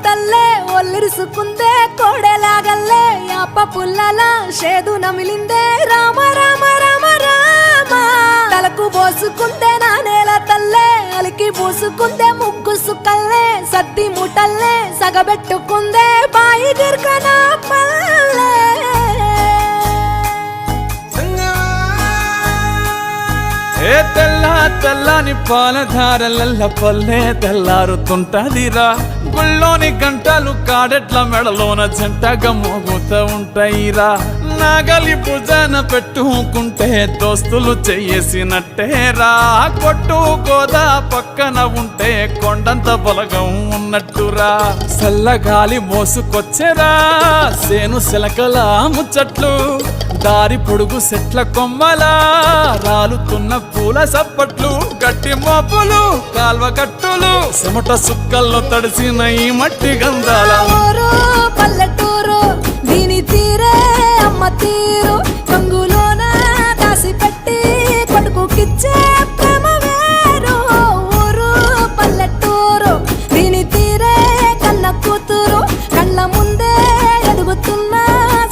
తల్లే ఒల్లిరుసుకుందే కోడెలాగల్లే యాప పుల్లల షేదు నమిలిందే రామ రామ రామ రామ తలకు పోసుకుందే నా నేల తల్లే అలికి పూసుకుందే ముగ్గు సుక్కల్లే సద్ది ముటల్లే సగబెట్టుకుందే బాయి గిర్కన పల్లె ఏ తెల్ల తెల్లని పాలధారలల్ల పల్లె తెల్లారుతుంటదిరా గుళ్ళోని గంటలు కాడెట్ల మెడలోన జంటగా మోగుతూ ఉంటాయిరా నాగలి భుజాన పెట్టుకుంటే దోస్తులు చెయ్యేసినట్టేరా కొట్టు గోదా పక్కన ఉంటే కొండంత బలగం ఉన్నట్టురా చల్లగాలి మోసుకొచ్చెరా సేను శిలకల ముచ్చట్లు దారి పొడుగు సెట్ల కొమ్మలా రాలుతున్న పూల సప్పట్లు గట్టి మోపులు కాల్వ కట్టులు చెమట సుక్కల్లో తడిసిన ఈ మట్టి గంధాల పల్లెటూరు దీని తీరే అమ్మ తీరు కంగులోన దాసి పెట్టి కొడుకుకిచ్చే ప్రేమ వేరు ఊరు పల్లెటూరు దీని తీరే కన్న కూతురు కళ్ళ ముందే ఎదుగుతున్న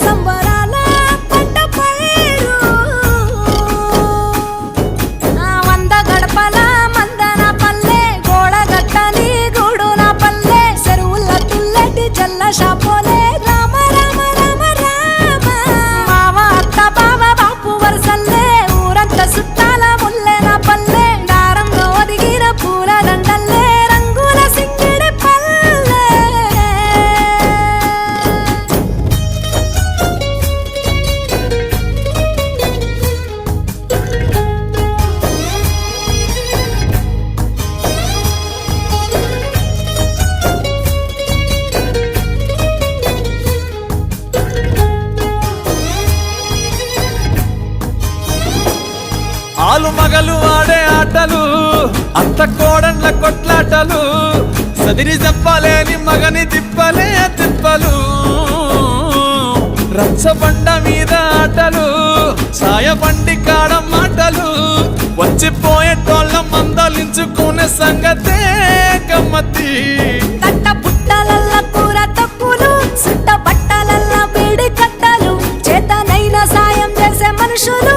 సంబరాల పంట పైరు వంద గడపల మందన పల్లె గోడగట్టని గూడున పల్లె చెరువుల తుల్లటి జల్ల షాపోలే రామ రామ రామ రామ మావ అత్త బావ బాపు వరసల్లే ఊరంత సుట్టాల ముల్లెన పల్లె దారంలో ఒదిగిన పూల దండల్లే రంగుల సింగిడి పల్లె ఆలు మగలు ఆడే ఆటలు అత్త కోడన్ల కొట్లాటలు సదిరి చెప్పలేని మగని తిప్పలే తిప్పలు రచ్చబండ మీద ఆటలు సాయబండి కాడ మాటలు వచ్చిపోయేటోళ్ళ మందలించుకునే సంగతే గమ్మతి తట్ట పుట్టలల్ల కూర తప్పులు సుట్ట బట్టలల్ల బీడి కట్టలు చేతనైన సాయం చేసే మనుషులు